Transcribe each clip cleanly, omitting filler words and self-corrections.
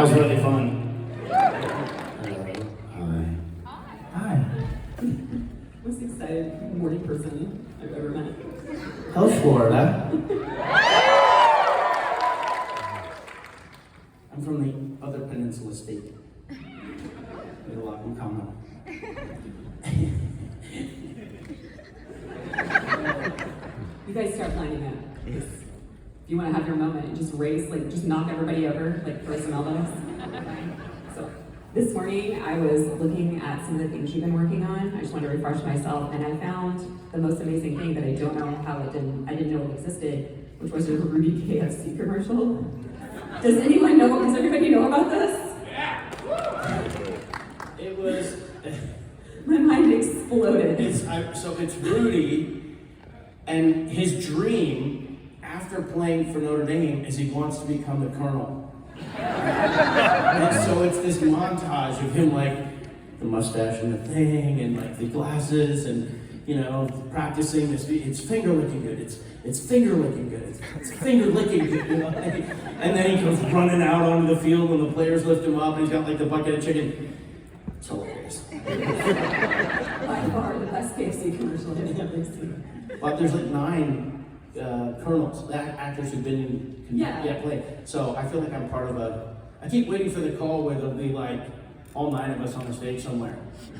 That was really fun. Hi. Most excited morning person I've ever met. How's Florida? I'm from the other peninsula state. We have a lot in common. You guys start planning it. If you want to have your moment and just race, like just knock everybody over, like throw some elbows. So this morning I was looking at some of the things you've been working on. I just wanted to refresh myself, and I found the most amazing thing that I don't know how I didn't know it existed, which was your Ruby KFC commercial. Does anyone know? Does everybody know about this? Yeah. It was. My mind exploded. So it's Rudy, and his dream after playing for Notre Dame is he wants to become the colonel. And so it's this montage of him like the mustache and the thing, and like the glasses, and practicing this. It's finger licking good. It's finger licking good. It's finger licking good. And then he comes running out onto the field when the players lift him up, and he's got like the bucket of chicken. It's hilarious. By far the best KFC commercial I've ever seen. But there's like 9 colonels, actors who've been played. So I feel like I'm part of a. I keep waiting for the call where there'll be like all 9 of us on the stage somewhere.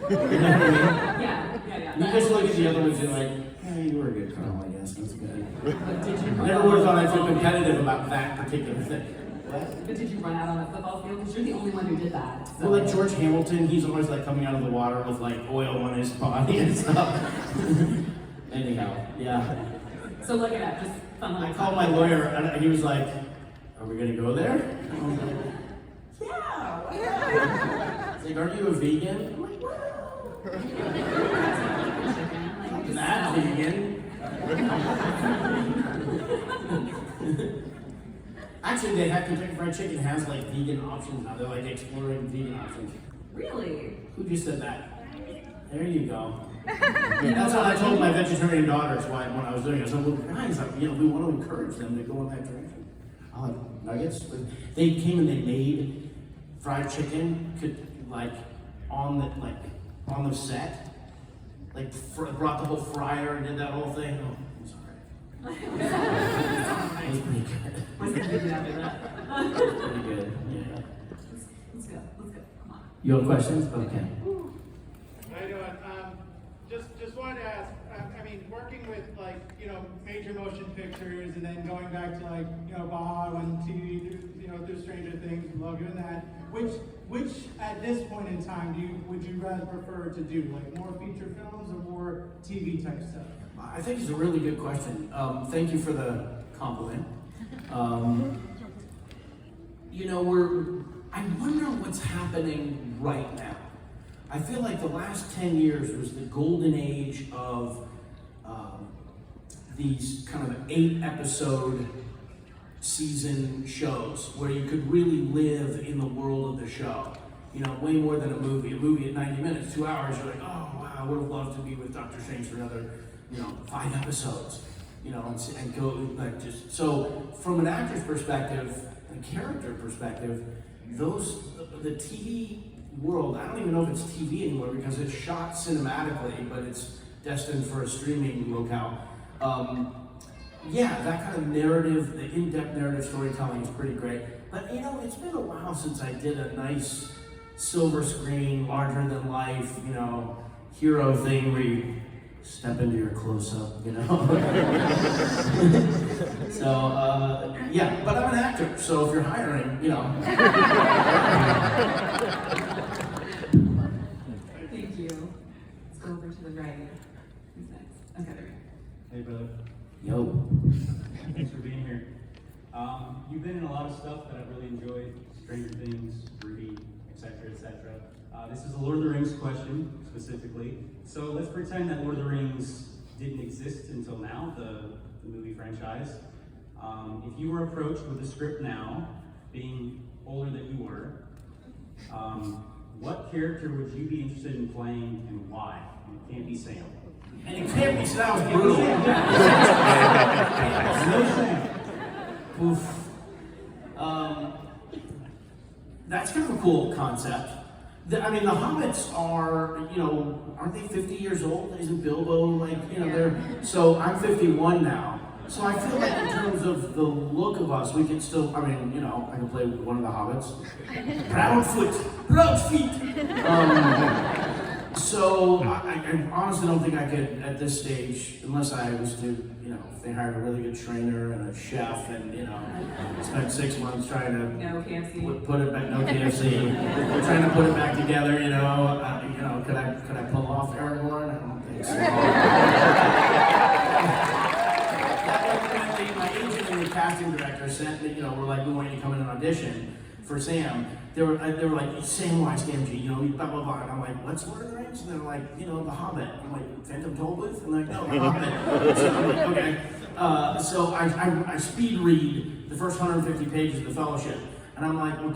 You know what I mean? Yeah. You just look at the other ones and like, yeah, you were a good colonel, I guess. That's good. But did you Never would have thought I'd feel competitive about that particular thing. But did you run out on a football field? Because you're the only one who did that. So. Well, like George Hamilton, he's always like coming out of the water with like oil on his body and stuff. Anyhow, yeah. So look it up, just fun. I called my lawyer and he was like, "Are we gonna go there?" I was like, "Yeah." He's like, "Aren't you a vegan?" I'm like, "Well, I'm not vegan." Actually, they have Kentucky Fried Chicken has like vegan options now. They're like exploring vegan options. Really? Who just said that? There you go. That's what I told my vegetarian daughters when I was doing it. I said, "Well, guys, we want to encourage them to go in that direction." I like nuggets. They came and they made fried chicken, on the set, brought the whole fryer and did that whole thing. Oh, I'm sorry. It was pretty good. What's the video after that? Pretty good. Yeah. Let's go. Come on. You have questions? Okay. How you doing? Just wanted to ask. I mean, working with major motion pictures, and then going back to Bob on TV, through Stranger Things. We love doing that. Which at this point in time would you guys prefer to do? Like more feature films or more TV type stuff? I think it's a really good question. Thank you for the compliment. I wonder what's happening right now. I feel like the last 10 years was the golden age of these kind of 8-episode season shows where you could really live in the world of the show. Way more than a movie. A movie at 90 minutes, 2 hours, you're like, oh wow, I would have loved to be with Dr. Strange for another, 5 episodes. And go so from an actor's perspective, a character perspective, the TV world, I don't even know if it's TV anymore because it's shot cinematically, but it's destined for a streaming locale. That kind of narrative, the in-depth narrative storytelling is pretty great. But it's been a while since I did a nice silver screen, larger than life, hero thing where you step into your close-up, So, but I'm an actor, so if you're hiring, Thank you. Let's go over to the right. Who's next? Okay, there we go. Hey, brother. Yo. Thanks for being here. You've been in a lot of stuff that I've really enjoyed. Stranger Things, Ruby, etc., etc. This is a Lord of the Rings question, specifically. So let's pretend that Lord of the Rings didn't exist until now, the movie franchise. If you were approached with a script now, being older than you were, what character would you be interested in playing and why? And it can't be Sam. And it can't be, so that was brutal. Oof. that's kind of a cool concept. I mean, the hobbits are, aren't they 50 years old? Isn't Bilbo like, they're, so I'm 51 now. So I feel like in terms of the look of us, we can still, I can play one of the hobbits. Proud feet. So I honestly don't think I could, at this stage, unless I was to, if they hired a really good trainer and a chef and, spent 6 months trying to No KFC. put it back, no KFC, trying to put it back together, could I pull off Aragorn? I don't think so. My agent and the casting director sent me, we're like, we want you to come in and audition for Sam. They were like, Samwise Gamgee, blah, blah, blah. And I'm like, what's Lord of the Rings? And they're like, The Hobbit. I'm like, Phantom Tollbooth? I'm like, no, The Hobbit. So I'm like, okay. So I speed read the first 150 pages of the Fellowship. And I'm like, well,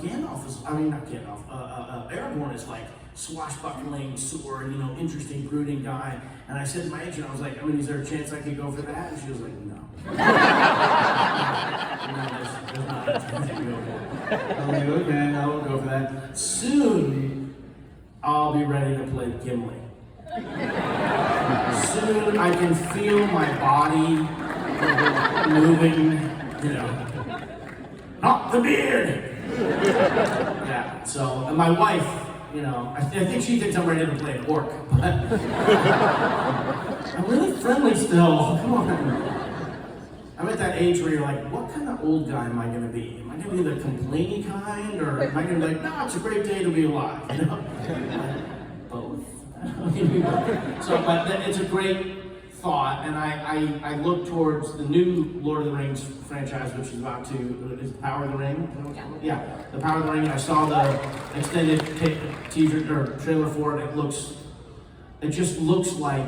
Aragorn is like swashbuckling sword, interesting, brooding guy. And I said to my agent, I was like, is there a chance I could go for that? And she was like, no. There's not a chance to go for that. I'm like, okay, I will go for that. Soon, I'll be ready to play Gimli. Soon, I can feel my body moving, not the beard. Yeah, so, and my wife, I think she thinks I'm ready to play an orc, but I'm really friendly still, come on. I'm at that age where you're like, what kind of old guy am I going to be? Am I going to be the complaining kind, or am I going to be like, no, it's a great day to be alive, Both. So, but it's a great thought, and I look towards the new Lord of the Rings franchise, which is about to, is it Power of the Ring? Yeah, the Power of the Ring. I saw the extended teaser or trailer for it. It just looks like,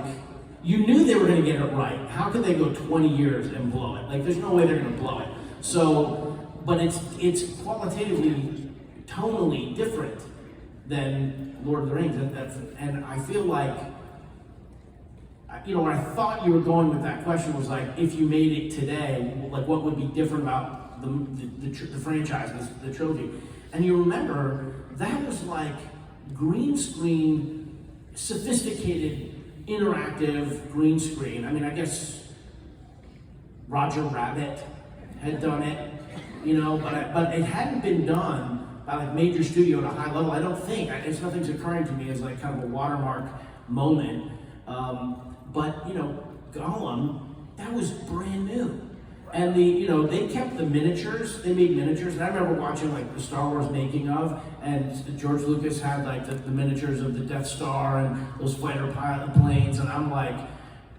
you knew they were going to get it right. How could they go 20 years and blow it? Like, there's no way they're going to blow it. So, but it's qualitatively, tonally different than Lord of the Rings, and I feel like, where I thought you were going with that question was like, if you made it today, like what would be different about the franchise, the trilogy? And you remember, that was like green screen, sophisticated, interactive green screen. I guess Roger Rabbit had done it, but it hadn't been done by like major studio at a high level. I don't think, nothing's occurring to me as like kind of a watermark moment. But Gollum, that was brand new. And they kept the miniatures, they made miniatures. And I remember watching like the Star Wars making of, and George Lucas had like the miniatures of the Death Star and those fighter pilot planes. And I'm like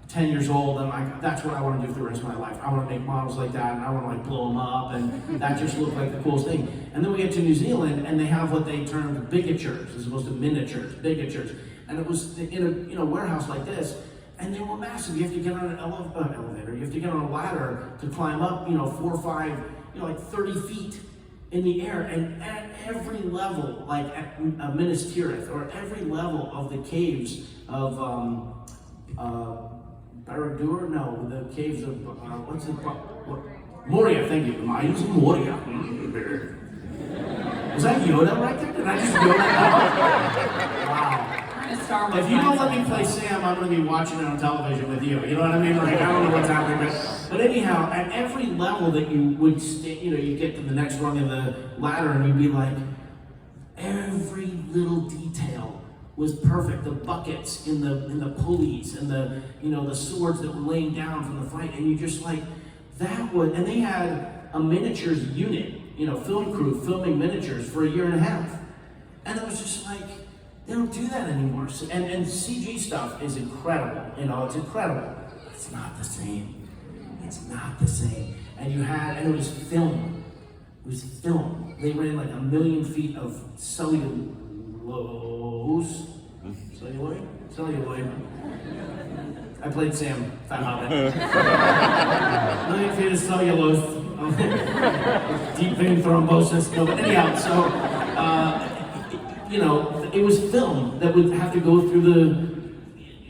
10 years old, I'm like, that's what I want to do for the rest of my life. I want to make models like that, and I want to like blow them up, and that just looked like the coolest thing. And then we get to New Zealand, and they have what they termed bigatures, as opposed to miniatures, bigatures. And it was in a warehouse like this, and they were massive. You have to get on an elevator, you have to get on a ladder to climb up, 4 or 5, like 30 feet in the air. And at every level, like at Minas Tirith, or every level of the caves of Barad-dûr? No, the caves of, what's it called? Moria, thank you. Am I using Moria? Was that Yoda right there? Did I just Yoda? Wow. If you don't let me play Sam, I'm going to be watching it on television with you. You know what I mean? Like, I don't know what's happening. But anyhow, at every level that you would you get to the next rung of the ladder, and you'd be like, every little detail was perfect. The buckets in the pulleys, and the swords that were laying down from the fight, and you just like, that was, and they had a miniatures unit, film crew filming miniatures for 1.5 years. And it was just like, they don't do that anymore. So, and CG stuff is incredible, it's incredible. It's not the same. It's not the same. And it was film. It was film. They ran like 1 million feet of celluloid. I played Sam, Fat Hobbit. 1 million feet of cellulose. Deep vein thrombosis. No, but anyhow, so, it was film that would have to go through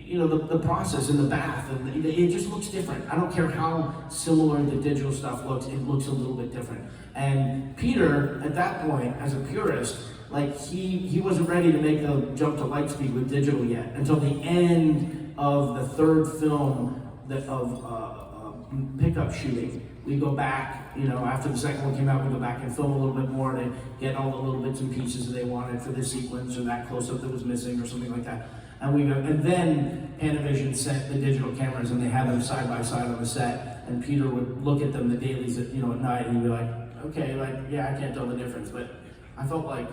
the process in the bath, and it just looks different. I don't care how similar the digital stuff looks, it looks a little bit different. And Peter, at that point, as a purist, like he wasn't ready to make the jump to Lightspeed with digital yet until the end of the third film of pickup shooting. We go back, after the second one came out, we go back and film a little bit more to get all the little bits and pieces that they wanted for the sequence or that close-up that was missing or something like that. And then Panavision sent the digital cameras and they had them side by side on the set, and Peter would look at them the dailies at night and he'd be like, okay, yeah, I can't tell the difference, but I felt like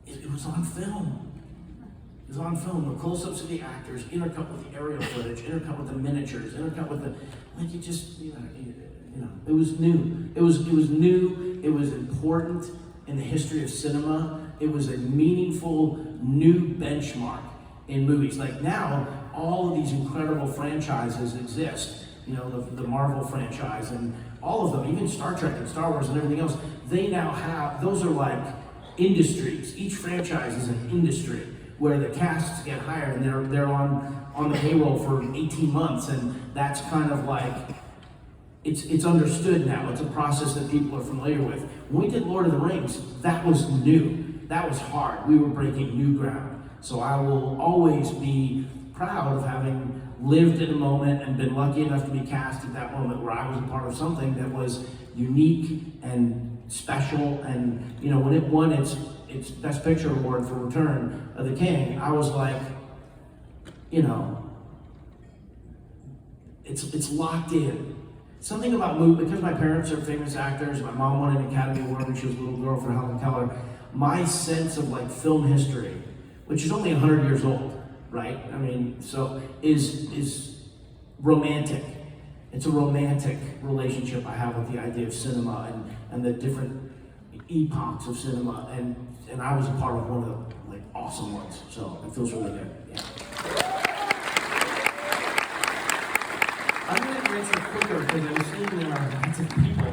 it was on film. It was on film, the close-ups of the actors, intercut with the aerial footage, intercut with the miniatures, intercut with it was new. It was new, it was important in the history of cinema. It was a meaningful new benchmark in movies. Like now, all of these incredible franchises exist. The Marvel franchise and all of them, even Star Trek and Star Wars and everything else, they now have, those are like industries. Each franchise is an industry where the casts get hired and they're on the payroll for 18 months, and that's kind of like, it's understood now. It's a process that people are familiar with. When we did Lord of the Rings, that was new. That was hard. We were breaking new ground. So I will always be proud of having lived in a moment and been lucky enough to be cast at that moment where I was a part of something that was unique and special. And when it won its Best Picture award for Return of the King, I was like, it's locked in. Something about movie, because my parents are famous actors, my mom won an Academy Award when she was a little girl for Helen Keller, my sense of like film history, which is only 100 years old, right? I mean, so is romantic. It's a romantic relationship I have with the idea of cinema and the different epochs of cinema, and I was a part of one of the awesome ones, so it feels really good. Yeah. I'm gonna answer quicker because I'm seeing there are lots of people.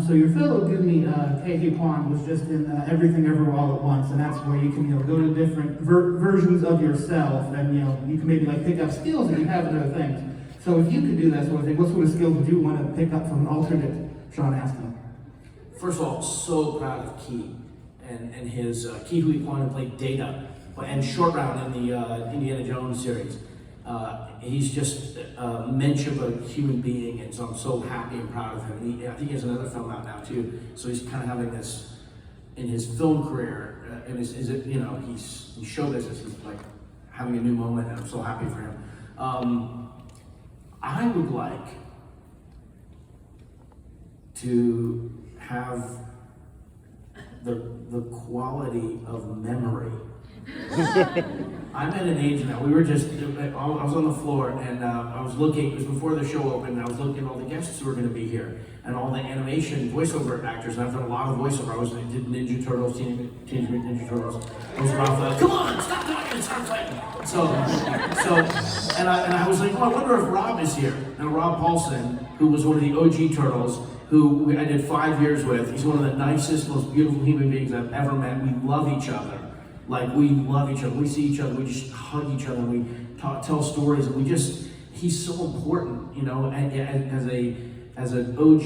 So your fellow Goonie, Kehi Kwan, was just in Everything Everywhere All at Once, and that's where you can go to different versions of yourself, and you can maybe pick up skills that you have in other things. So if you could do that sort of thing, what sort of skills would you want to pick up from an alternate Sean Astin? First of all, so proud of Key and his Key Hui Kwan, who played Data and Short Round in the Indiana Jones series. He's just a mensch of a human being, and so I'm so happy and proud of him. And I think he has another film out now too. So he's kind of having this in his film career, and he's in show business. He's like having a new moment, and I'm so happy for him. I would like to have the quality of memory. I'm at an age now, I was on the floor and I was looking, it was before the show opened, and I was looking at all the guests who were going to be here and all the animation voiceover actors, and I've done a lot of voiceover. I did Ninja Turtles, Teenage Mutant Ninja Turtles. I was Raphael, come on, stop talking, start fighting. And I was like, I wonder if Rob is here. And Rob Paulson, who was one of the OG Turtles, who I did 5 years with, he's one of the nicest, most beautiful human beings I've ever met. We love each other. We love each other. We see each other, we just hug each other, we tell stories, and he's so important, as an OG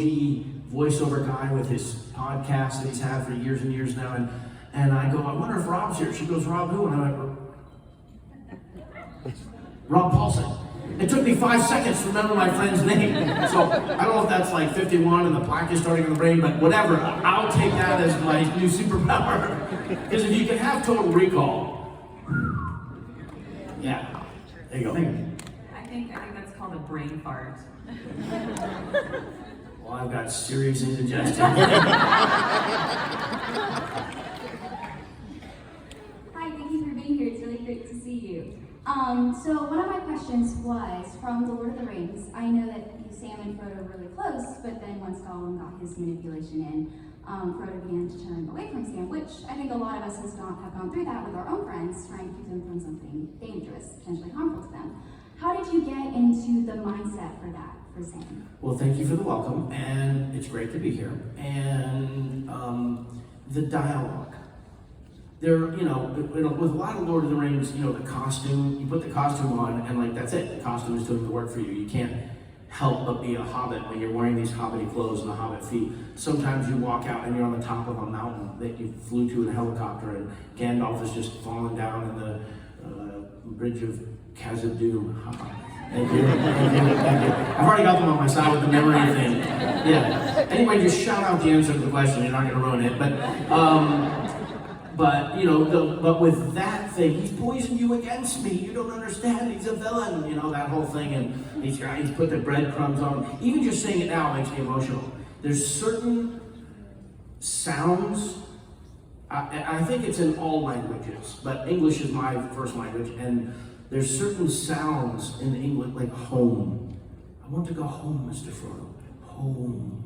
voiceover guy with his podcast that he's had for years and years now, and I go, I wonder if Rob's here. She goes, Rob who? And I'm like, Rob Paulson. It took me 5 seconds to remember my friend's name. So I don't know if that's 51 and the plaque is starting in the brain, but whatever. I'll take that as my new superpower. Because if you can have total recall, yeah, there you go. I think that's called a brain fart. Well, I've got serious indigestion. Hi, thank you for being here. It's really great to see you. So one of my questions was, from The Lord of the Rings, I know that Sam and Frodo were really close, but then once Gollum got his manipulation in, Frodo began to turn away from Sam, which I think a lot of us have gone through that with our own friends, trying to keep them from something dangerous, potentially harmful to them. How did you get into the mindset for that, for Sam? Well, thank you for the welcome, and it's great to be here. And the dialogue. there, with a lot of Lord of the Rings, the costume, you put the costume on and like that's it. The costume is doing the work for you. You can't help but be a hobbit when you're wearing these hobbity clothes and the hobbit feet. Sometimes you walk out and you're on the top of a mountain that you flew to in a helicopter and Gandalf is just falling down in the bridge of Khazad-dûm. Thank you. I've already got them on my side with the memory thing. Yeah. Anyway, just shout out the answer to the question. You're not going to ruin it. But with that thing, he's poisoned you against me. You don't understand. He's a villain. That whole thing. And he's put the breadcrumbs on. Even just saying it now makes me emotional. There's certain sounds. I think it's in all languages, but English is my first language. And there's certain sounds in English, like home. I want to go home, Mr. Frodo. Home.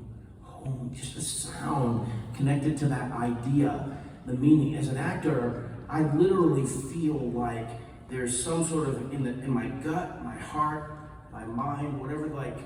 Just the sound connected to that idea. The meaning. As an actor, I literally feel like there's some sort of in my gut, my heart, my mind, whatever, like,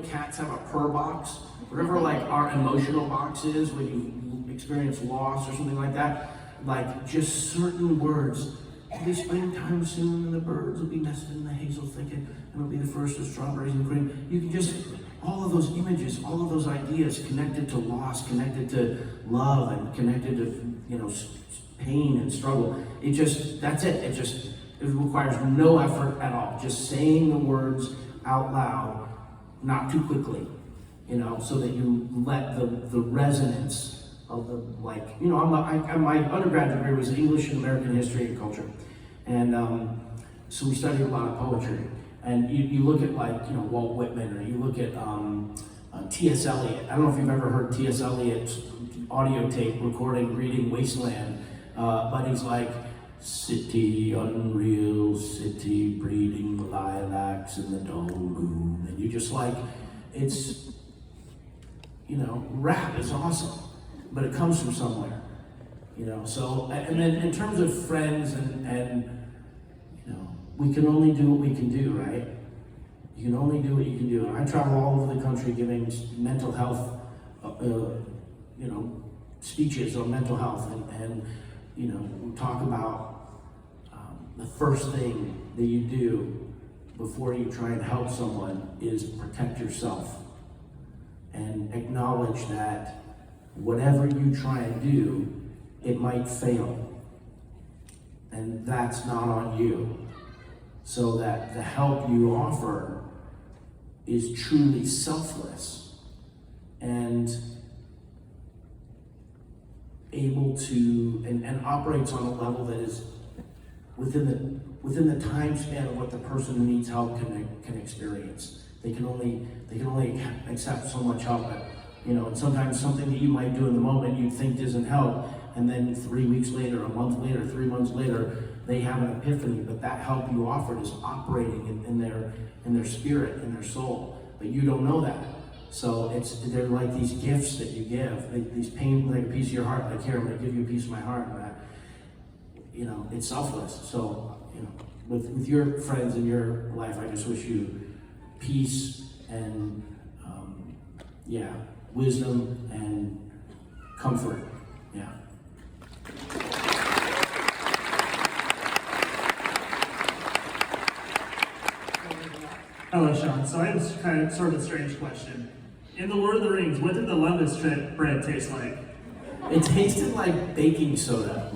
cats have a purr box, whatever like our emotional box is when you experience loss or something like that, like just certain words. It'll be springtime soon and the birds will be nested in the hazel thicket and it'll be the first of strawberries and cream. You can just, all of those images, all of those ideas connected to loss, connected to love and connected to, pain and struggle. That's it. It requires no effort at all. Just saying the words out loud, not too quickly, so that you let the resonance of the, like, my undergrad degree was English and American history and culture. And so we studied a lot of poetry. And you look at like, Walt Whitman, or you look at T.S. Eliot. I don't know if you've ever heard T.S. Eliot's audio tape recording, reading Wasteland, but he's like, city, unreal city, breeding lilacs in the dull moon. And you just like, it's, rap is awesome, but it comes from somewhere, So, and then in terms of friends and we can only do what we can do, right? You can only do what you can do. And I travel all over the country giving mental health, speeches on mental health, and we talk about the first thing that you do before you try and help someone is protect yourself and acknowledge that whatever you try and do, it might fail, and that's not on you. So that the help you offer is truly selfless and able to, and operates on a level that is within the time span of what the person who needs help can experience. They can only accept so much help. And sometimes something that you might do in the moment you think doesn't help, and then 3 weeks later, a month later, 3 months later, they have an epiphany. But that help you offered is operating in their spirit, in their soul. But you don't know that. So they're like these gifts that you give, these pain, like a piece of your heart. Like, here, I'm going to give you a piece of my heart, and that, it's selfless. So, with your friends in your life, I just wish you peace and wisdom and comfort. Yeah. Hello, Sean. So I have kind of sort of a strange question. In the Lord of the Rings, what did the Lembas bread taste like? It tasted like baking soda.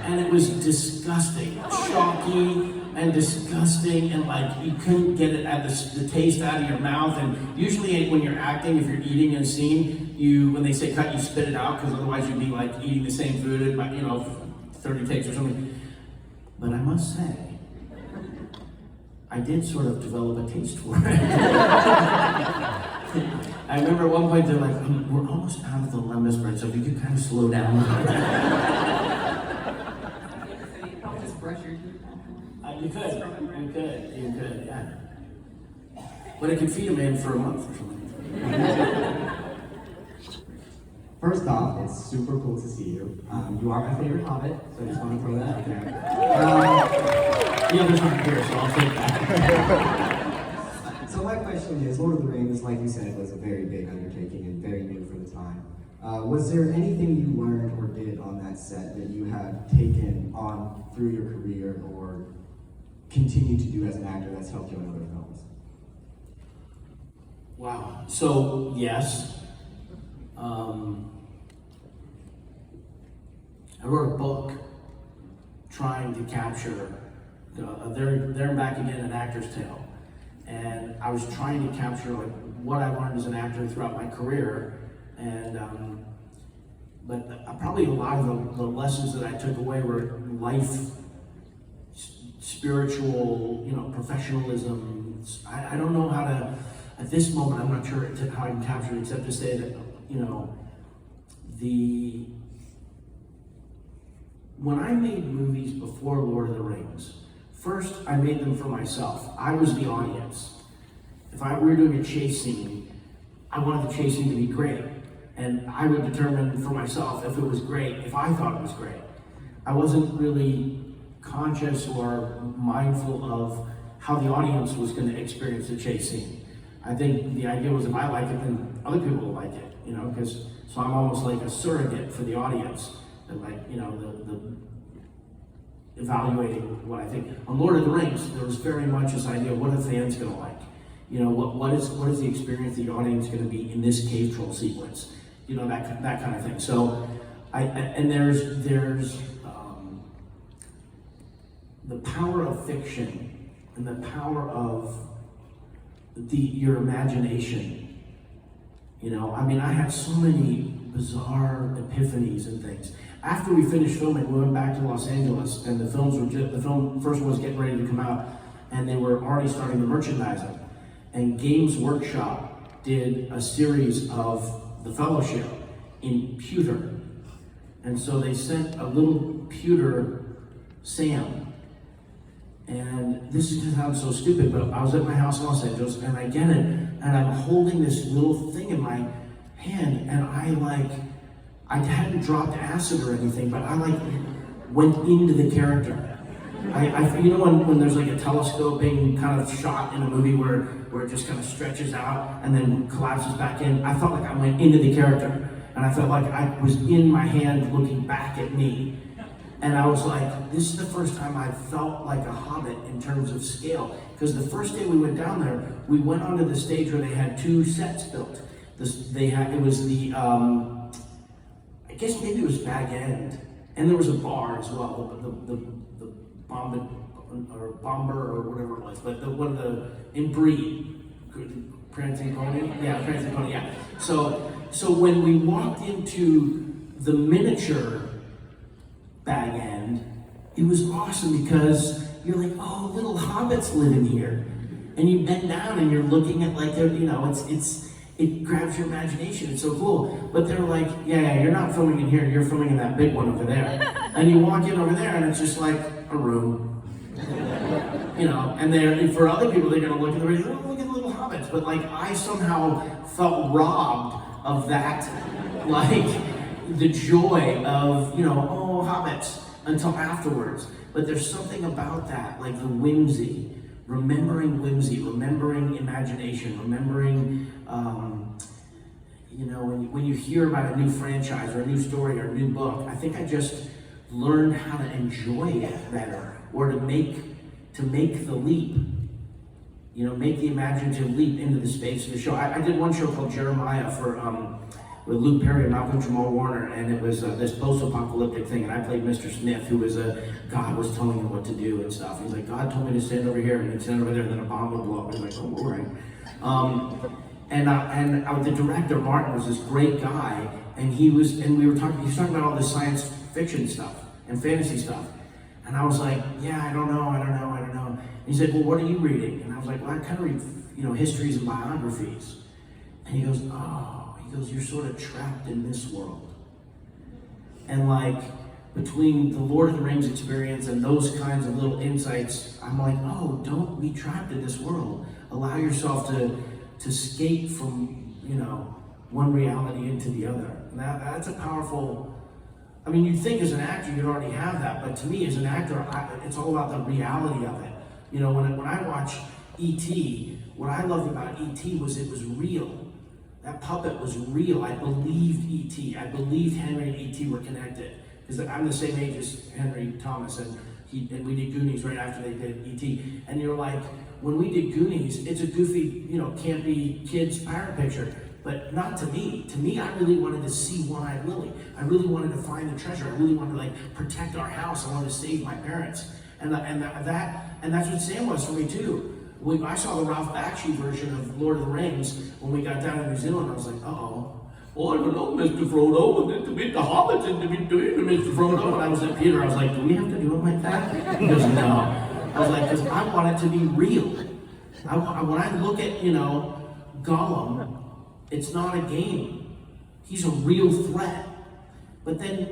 And it was disgusting, chalky and disgusting, and like you couldn't get it at the taste out of your mouth. And usually when you're acting, if you're eating in a scene, when they say cut, you spit it out, because otherwise you'd be like eating the same food in 30 takes or something. But I must say, I did sort of develop a taste for it. I remember at one point they're like, we're almost out of the Lembas bread, so if you could kind of slow down. So you probably just brush your teeth. You could, yeah. But it could feed a man for a month or something. First off, it's super cool to see you. You are my favorite Hobbit, so I just want to throw that out there. The others aren't here, so I'll take that. So my question is, Lord of the Rings, like you said, was a very big undertaking and very new for the time. Was there anything you learned or did on that set that you have taken on through your career or continue to do as an actor that's helped you in other films? Wow. So, yes. I wrote a book trying to capture there and back again, an actor's tale. And I was trying to capture like what I learned as an actor throughout my career. And but probably a lot of the lessons that I took away were life, spiritual, professionalism. I don't know how to, at this moment, I'm not sure how I can capture it except to say that, when I made movies before Lord of the Rings, first I made them for myself. I was the audience. If we were doing a chase scene, I wanted the chase scene to be great. And I would determine for myself if it was great, if I thought it was great. I wasn't really conscious or mindful of how the audience was going to experience the chase scene. I think the idea was if I like it, then other people will like it, so I'm almost like a surrogate for the audience, and the evaluating what I think. On Lord of the Rings, there was very much this idea of what are fans going to like? What is the experience the audience going to be in this cave troll sequence? That kind of thing. So, there's the power of fiction and the power of your imagination. I had so many bizarre epiphanies and things. After we finished filming, we went back to Los Angeles, and the film first one was getting ready to come out, and they were already starting the merchandising. And Games Workshop did a series of The Fellowship in pewter. And so they sent a little pewter Sam. And this is going to sound so stupid, but I was at my house in Los Angeles, and I get it, and I'm holding this little thing in my hand, and I hadn't dropped acid or anything, but I went into the character. When there's like a telescoping kind of shot in a movie where it just kind of stretches out and then collapses back in, I felt like I went into the character, and I felt like I was in my hand looking back at me. And I was like, this is the first time I felt like a hobbit in terms of scale. Because the first day we went down there, we went onto the stage where they had two sets built. I guess maybe it was Bag End, and there was a bar as well, the Bomber or whatever it was, but one of the in Breed, Prancing Pony, yeah. So when we walked into the miniature Bag End, it was awesome because you're like, oh, little hobbits live in here, and you bend down and you're looking at it grabs your imagination. It's so cool. But they're like, yeah, you're not filming in here, you're filming in that big one over there. And you walk in over there and it's just like a room. And for other people, they're gonna look at the radio, oh, look at the little hobbits. But I somehow felt robbed of that, the joy of, oh, hobbits, until afterwards. But there's something about that, the whimsy. Remembering whimsy, remembering imagination, remembering, when you hear about a new franchise or a new story or a new book, I think I just learned how to enjoy it better, or to make the leap, make the imaginative leap into the space of the show. I did one show called Jeremiah with Luke Perry and Malcolm Jamal Warner, and it was this post-apocalyptic thing, and I played Mr. Smith, who was God was telling him what to do and stuff. He's like, God told me to stand over here, and he'd stand over there, and then a bomb would blow up. He's like, oh, boring. The director, Martin, was this great guy, and he was talking about all this science fiction stuff and fantasy stuff. And I was like, yeah, I don't know. And he's like, well, what are you reading? And I was like, well, I kind of read, histories and biographies. And he goes, you're sort of trapped in this world. And between the Lord of the Rings experience and those kinds of little insights, I'm like, oh, don't be trapped in this world. Allow yourself to escape from, one reality into the other. And that's a powerful, you'd think as an actor you'd already have that, but to me as an actor, it's all about the reality of it. When I watch E.T., what I loved about E.T. was it was real. that puppet was real. I believed E.T. I believed Henry and E.T. were connected. Because I'm the same age as Henry Thomas, and we did Goonies right after they did E.T. And you're like, when we did Goonies, it's a goofy, campy kids pirate picture. But not to me. To me, I really wanted to see One-Eyed Willie. I really wanted to find the treasure. I really wanted to protect our house. I wanted to save my parents. And that's what Sam was for me too. I saw the Ralph Bakshi version of Lord of the Rings when we got down in New Zealand. I was like, uh-oh. Oh, I don't know, Mr. Frodo, and to meet the hobbits and to be doing to Mr. Frodo. And I was at Peter, I was like, do we have to do it like that? He goes, no. I was like, because I want it to be real. When I look at, Gollum, it's not a game. He's a real threat. But then,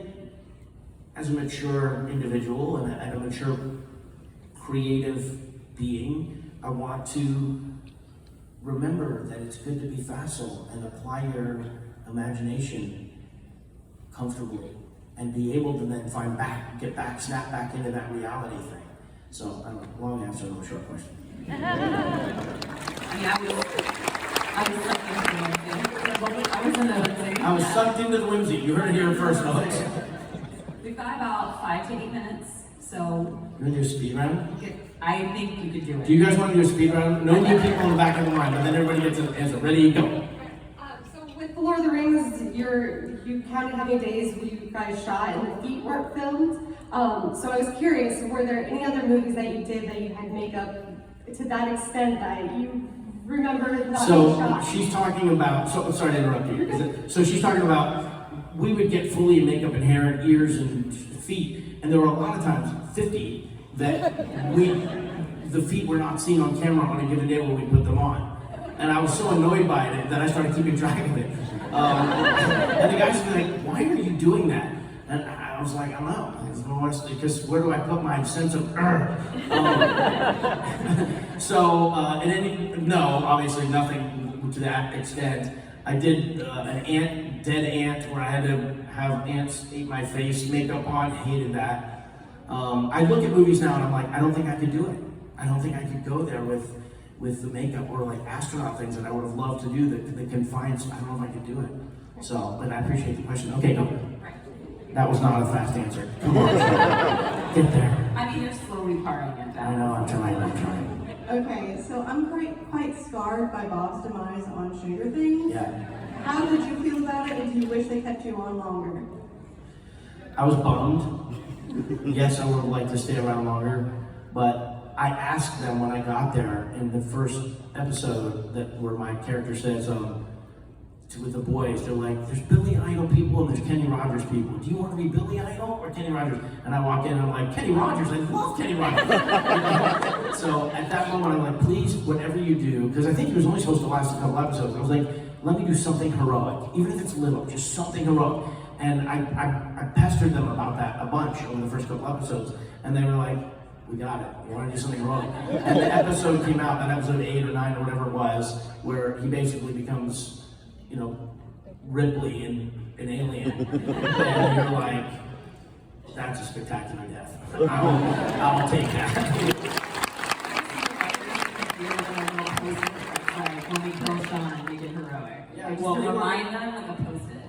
as a mature individual and a mature creative being, I want to remember that it's good to be facile and apply your imagination comfortably and be able to then snap back into that reality thing. So, I don't know, long answer, no short question. I was sucked into the whimsy. You heard it here first, folks. We've got about 5 to 8 minutes, so. You want to do a speed round? I think you could do it. Do you guys want to do a speed round? No new people in the back of the line, but then everybody gets an answer. Ready, go. So with The Lord of the Rings, you counted how many days you guys shot and the feet weren't filmed. So I was curious, were there any other movies that you did that you had makeup to that extent that you remember not being shot? She's talking about, sorry to interrupt you. So she's talking about, we would get fully in makeup and hair and ears and feet, and there were a lot of times, 50, that the feet were not seen on camera on a given day when we put them on. And I was so annoyed by it that I started keeping track of it. And the guys were like, why are you doing that? And I was like, I don't know. Because where do I put my sense of no, obviously nothing to that extent. I did an dead ant, where I had to have ants eat my face, makeup on, hated that. I look at movies now and I'm like, I don't think I could do it. I don't think I could go there with the makeup or astronaut things that I would have loved to do, the confined, I don't know if I could do it. So, but I appreciate the question. Okay, go. That was not a fast answer. Come on, get there. I mean, you're slowly carving it down. I know, I'm trying. Okay, so I'm quite scarred by Bob's demise on Stranger Things. Yeah. How did you feel about it, and do you wish they kept you on longer? I was bummed. Yes, I would have liked to stay around longer, but I asked them when I got there in the first episode where my character says, with the boys, they're like, there's Billy Idol people and there's Kenny Rogers people. Do you want to be Billy Idol or Kenny Rogers? And I walk in and I'm like, Kenny Rogers, I love Kenny Rogers. So at that moment, I'm like, please, whatever you do, because I think it was only supposed to last a couple episodes. I was like, let me do something heroic, even if it's little, just something heroic. And I pestered them about that a bunch over the first couple episodes. And they were like, we got it. We want to do something heroic. And the episode came out, that episode 8 or 9 or whatever it was, where he basically becomes, Ripley in an Alien. And you're like, that's a spectacular death. I'll take that. When we kill Sean, we did heroic. Yeah, Well, remind them like a post-it.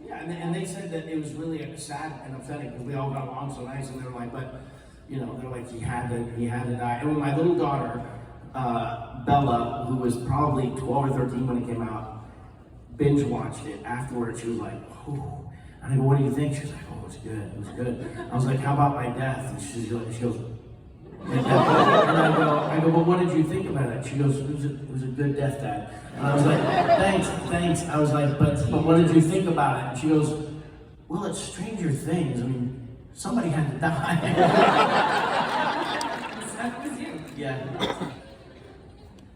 Yeah, and they said that it was really sad and upsetting because we all got along so nice, and they were like, but they're like, he had to die. And when my little daughter, Bella, who was probably 12 or 13 when it came out, binge watched it afterwards, she was like, oh. And I go, what do you think? She was like, oh, it's good, it was good. I was like, how about my death? And she goes, and I go, but what did you think about it? She goes, it was a good death, Dad. And I was like, thanks. I was like, but what did you think about it? And she goes, well, it's Stranger Things. I mean, somebody had to die. That was you. Yeah.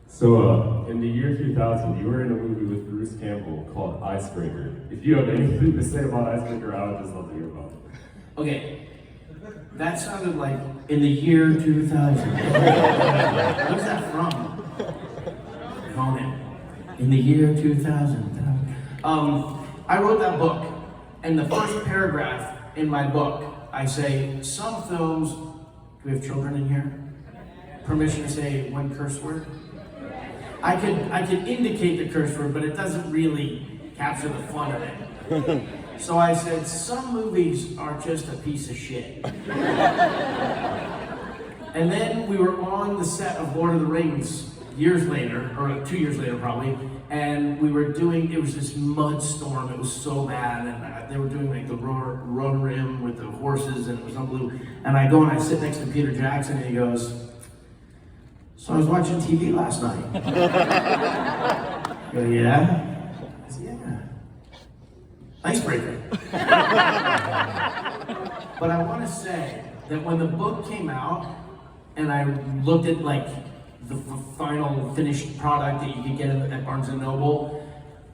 So, in the year 2000, you were in a movie with Bruce Campbell called Icebreaker. If you have anything to say about Icebreaker, I would just love to hear about it. Okay. That sounded like in the year 2000. Where's that from? Conan. In the year 2000. I wrote that book, and the first paragraph in my book, I say, some films, do we have children in here? Permission to say one curse word? I could indicate the curse word, but it doesn't really capture the fun of it. So I said, some movies are just a piece of shit. And then we were on the set of Lord of the Rings years later, or 2 years later probably, and we were doing, it was this mud storm, it was so bad, and they were doing like the run rim with the horses, and it was unbelievable. And I go and I sit next to Peter Jackson, and he goes, so I was watching TV last night. I go, yeah? I said, yeah. Icebreaker. But I want to say that when the book came out, and I looked at like the final finished product that you could get at Barnes & Noble,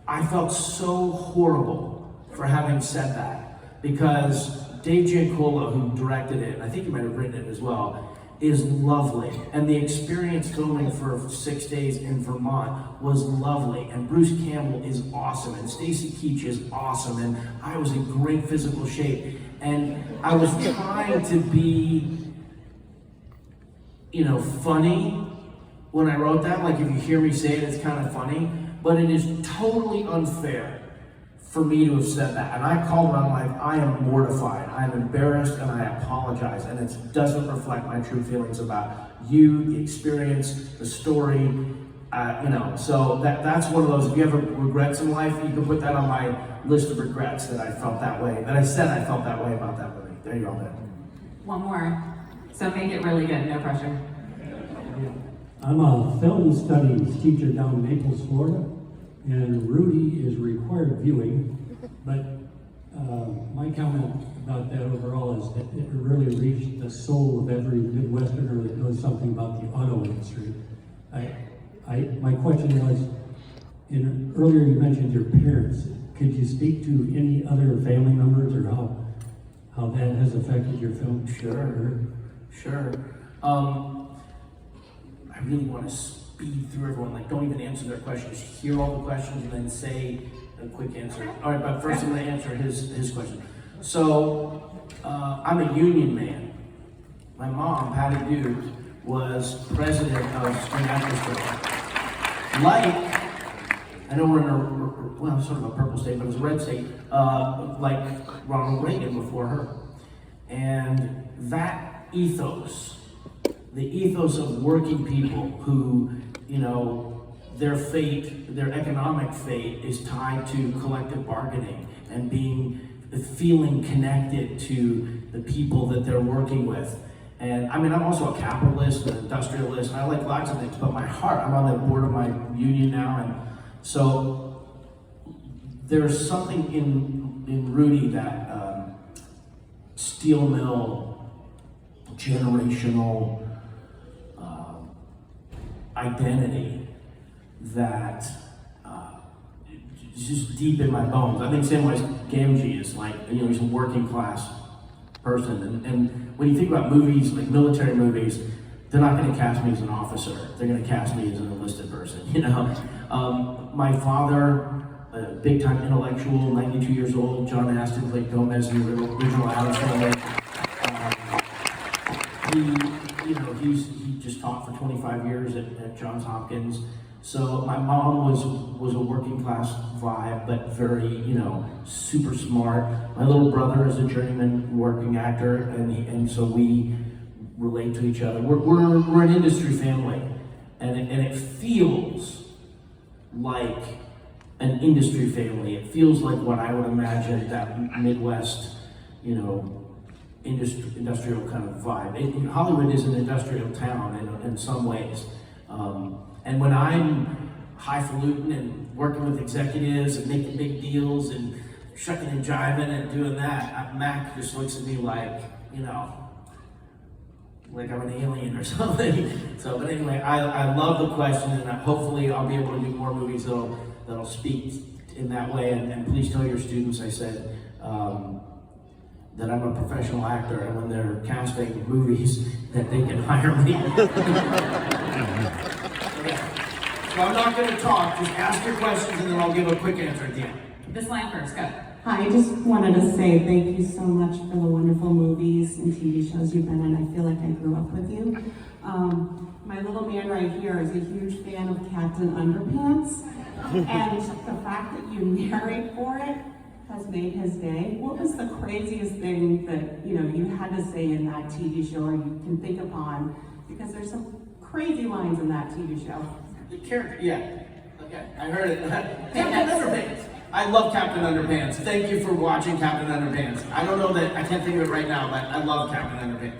I felt so horrible for having said that, because Dave Giancola, who directed it, and I think he might have written it as well, is lovely. And the experience filming for 6 days in Vermont was lovely. And Bruce Campbell is awesome, and Stacy Keach is awesome, and I was in great physical shape. And I was trying to be, you know, funny when I wrote that. Like if you hear me say it, it's kind of funny, but it is totally unfair for me to have said that. And I called her, I'm like, I am mortified, I am embarrassed, and I apologize. And it doesn't reflect my true feelings about you, the experience, the story, you know. So that's one of those, if you have regrets in life, you can put that on my list of regrets, that I felt that way, that I said I felt that way about that movie. There you go, man. One more. So make it really good, no pressure. I'm a film studies teacher down in Naples, Florida, and Rudy is required viewing, but my comment about that overall is that it really reached the soul of every Midwesterner that knows something about the auto industry. My question was, earlier you mentioned your parents. Could you speak to any other family members, or how that has affected your film? Sure. I really want to speed through everyone, like don't even answer their questions, hear all the questions and then say a quick answer. All right, but first I'm going to answer his question. So, I'm a union man. My mom, Patty Duke, was president of Screen Actors Guild. Like, I know we're in sort of a purple state, but it's a red state, like Ronald Reagan before her. And that ethos, the ethos of working people who, you know, their fate, their economic fate is tied to collective bargaining and feeling connected to the people that they're working with. And I mean, I'm also a capitalist, an industrialist, and I like lots of things, but my heart, I'm on the board of my union now, and so there's something in Rudy that steel mill, generational identity that is just deep in my bones. I think same way Gamgee is like, you know, he's a working class person. And when you think about movies, like military movies, they're not going to cast me as an officer. They're going to cast me as an enlisted person, you know? My father, a big time intellectual, 92 years old, John Astin, played Gomez in the original Adams Family. He just taught for 25 years at Johns Hopkins. So my mom was a working class vibe, but very, you know, super smart. My little brother is a journeyman working actor, and so we relate to each other. We're an industry family, and it feels like an industry family. It feels like what I would imagine that Midwest, you know, industrial kind of vibe. Hollywood is an industrial town in some ways. And when I'm highfalutin and working with executives and making big deals and shucking and jiving and doing that, Mac just looks at me like, you know, like I'm an alien or something. So, but anyway, I love the question, and hopefully I'll be able to do more movies that'll speak in that way. And please tell your students I said that I'm a professional actor, and when they're casting movies, that they can hire me. So I'm not going to talk, just ask your questions and then I'll give a quick answer at the end. This line first, go. Hi, I just wanted to say thank you so much for the wonderful movies and TV shows you've been in. I feel like I grew up with you. My little man right here is a huge fan of Captain Underpants, and the fact that you narrate for it has made his day. What was the craziest thing that you had to say in that TV show, or you can think upon? Because there's some crazy lines in that TV show. The character, yeah. Okay, I heard it. Captain Underpants. I love Captain Underpants. Thank you for watching Captain Underpants. I don't know that, I can't think of it right now, but I love Captain Underpants.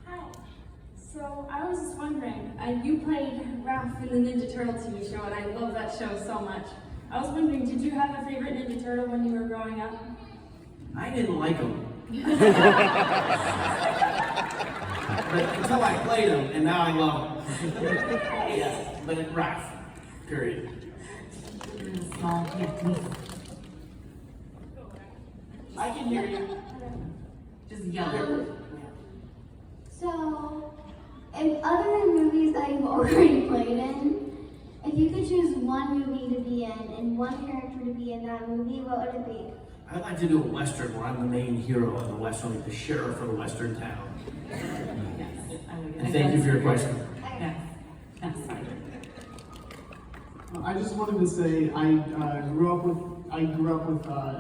Hi. So I was just wondering, you played Ralph in the Ninja Turtle TV show, and I love that show so much. I was wondering, did you have a favorite Ninja Turtle when you were growing up? I didn't like him. But until I played him, and now I love him. Yeah, but it's Ralph. Period. I can hear you. Just yell it. So, if other than movies that you've already played in, if you could choose one movie to be in and one character to be in that movie, what would it be? I'd like to do a Western where I'm the main hero of the Western, like the sheriff of the Western town. And thank you for your question. I just wanted to say I grew up with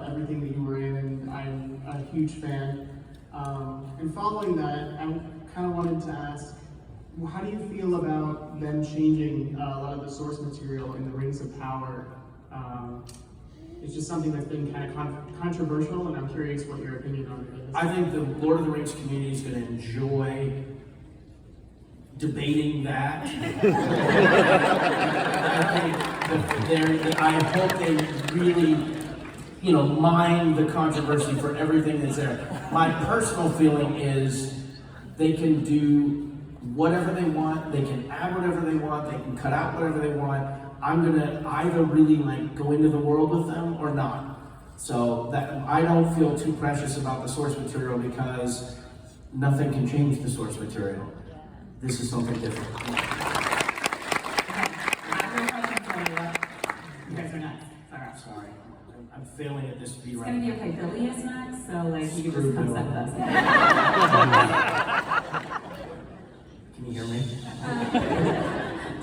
everything that you were in, and I'm a huge fan. And following that, I kind of wanted to ask, how do you feel about them changing a lot of the source material in the Rings of Power? It's just something that's been kind of controversial, and I'm curious what your opinion on it is. I think the Lord of the Rings community is going to enjoy debating that. I hope they really, mine the controversy for everything that's there. My personal feeling is they can do whatever they want, they can add whatever they want, they can cut out whatever they want. I'm gonna either really go into the world with them or not. So that I don't feel too precious about the source material because nothing can change the source material. This is something different. You guys are nuts. Sorry. I'm failing at this speed It's right gonna be now. okay. Billy is next, so you Screw just come Bill. set with us. Can you hear me?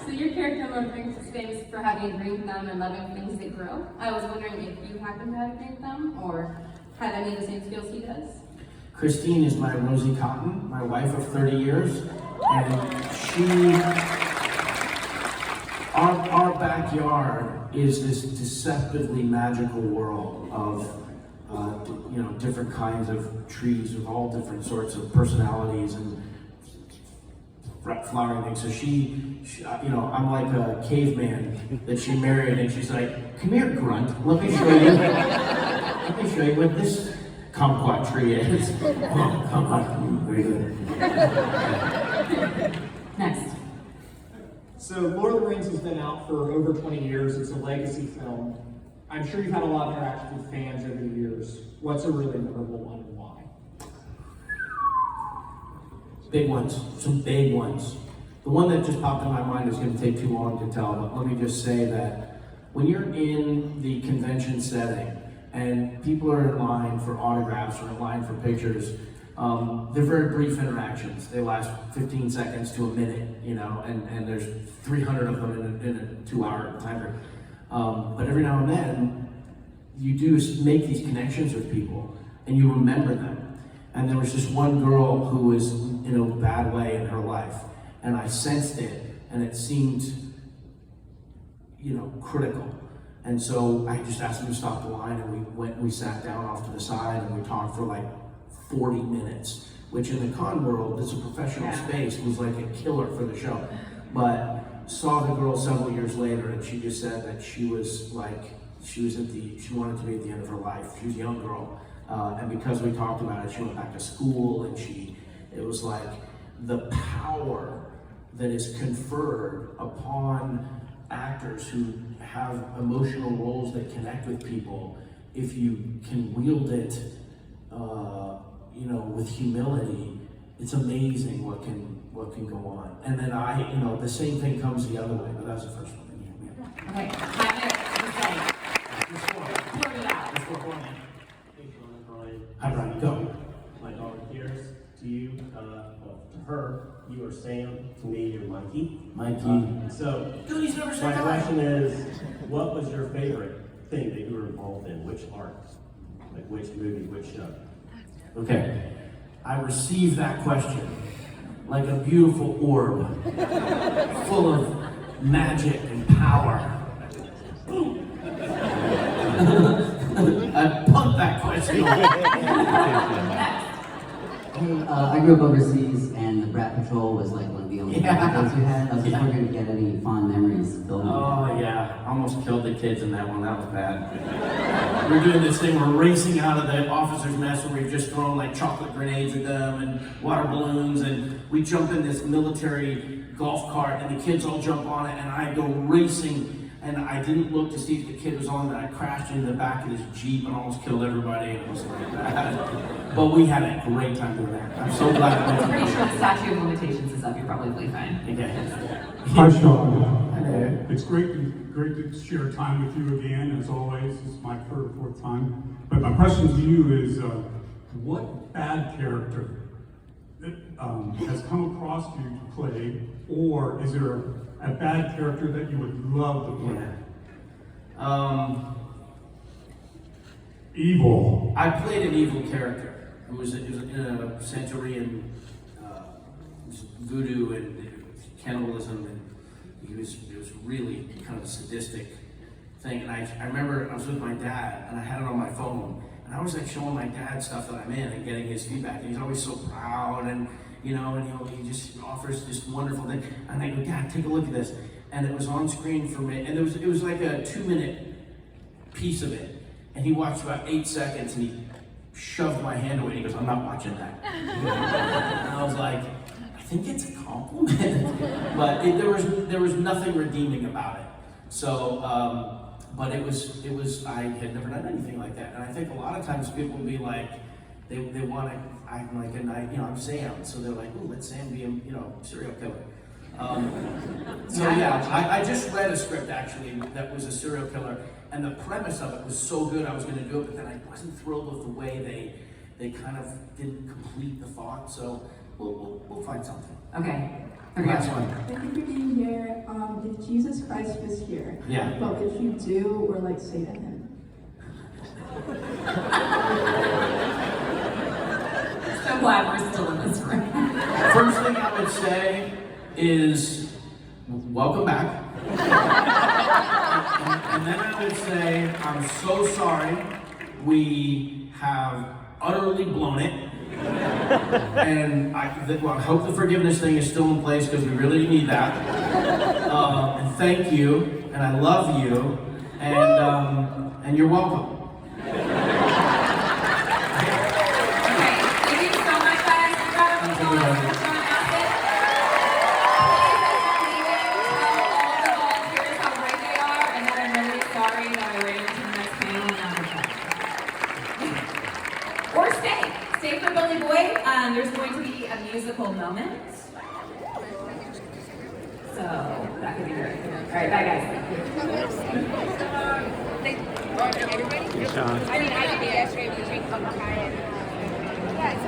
So your character Lord of the Rings is famous for having a green thumb and loving things that grow. I was wondering if you happen to have a green thumb or had any of the same skills he does? Christine is my Rosie Cotton, my wife of 30 years, and our backyard is this deceptively magical world of different kinds of trees with all different sorts of personalities and flowering things. So she, I'm like a caveman that she married, and she's like, "Come here, grunt. Let me show you. Let me show you what this kumquat tree is." Oh, kumquat. Very good. Next. So Lord of the Rings has been out for over 20 years. It's a legacy film. I'm sure you've had a lot of interactions with fans over the years. What's a really memorable one and why? Big ones, some big ones. The one that just popped in my mind is going to take too long to tell, but let me just say that when you're in the convention setting and people are in line for autographs or in line for pictures, they're very brief interactions. They last 15 seconds to a minute, and there's 300 of them in a 2-hour timer. But every now and then, you do make these connections with people, and you remember them. And there was just one girl who was in a bad way in her life, and I sensed it, and it seemed, critical. And so I just asked him to stop the line, and we sat down off to the side, and we talked for 40 minutes, which in the con world, it's a professional space, was like a killer for the show. But saw the girl several years later, and she just said that she wanted to be at the end of her life. She was a young girl. And because we talked about it, she went back to school, and it was like the power that is conferred upon actors who have emotional roles that connect with people. If you can wield it, with humility, it's amazing what can go on. And then the same thing comes the other way, but that's the first one. Yeah. Okay, 5 minutes. Just say. Hi, Brian, go. My daughter Pierce. To you, to her, you are Sam. To me, you're Mikey. So, Dude, he's never said my that. question is, what was your favorite thing that you were involved in? Which art? Like which movie, which show? Okay, I received that question like a beautiful orb, full of magic and power. Boom. I pumped that question on. I grew up overseas, and the Brat Patrol was like one of the only things you had. I was just wondering if you had any fond memories filming. Oh yeah, almost killed the kids in that one. That was bad. We're doing this thing. We're racing out of the officers' mess, and we've just thrown like chocolate grenades at them and water balloons, and we jump in this military golf cart, and the kids all jump on it, and I go racing. And I didn't look to see if the kid was on, but I crashed into the back of this Jeep and almost killed everybody. And it was like bad. But we had a great time doing that. I'm so glad. I'm pretty sure the statute of limitations is up. You're probably fine. Okay. Hi, Sean. Hello. It's great to share time with you again, as always. It's my third or fourth time. But my question to you is, what bad character has come across you to play, or is there a bad character that you would love to play? Evil. I played an evil character who was in a Santorian voodoo and cannibalism, and it was really kind of a sadistic thing. And I remember I was with my dad, and I had it on my phone, and I was like showing my dad stuff that I'm in and getting his feedback, and he's always so proud, and you know, and he just offers this wonderful thing. And I go, Dad, take a look at this. And it was on screen for me, and it was like a 2-minute piece of it. And he watched about 8 seconds, and he shoved my hand away. He goes, I'm not watching that. And I was like, I think it's a compliment. But there was nothing redeeming about it. So, but it was I had never done anything like that. And I think a lot of times people will be like, they want to act like a night, you know, I'm Sam, so they're like, oh, let Sam be a serial killer. So yeah, I just read a script actually that was a serial killer, and the premise of it was so good I was going to do it, but then I wasn't thrilled with the way they kind of didn't complete the thought. So we'll find something. Okay. Last one. Thank you for being here. If Jesus Christ was here, Yeah. what would you do or like say to him? So glad we're still in this room. First thing I would say is, welcome back. and then I would say, I'm so sorry. We have utterly blown it. And I hope the forgiveness thing is still in place because we really need that. And thank you, and I love you, and you're welcome. Or stay. Stay for Billy Boy. There's going to be a musical moment. So that could be great. All right, bye guys. Everybody? Sean. I mean, I did the yesterday, we drink from the high end. Yeah, it's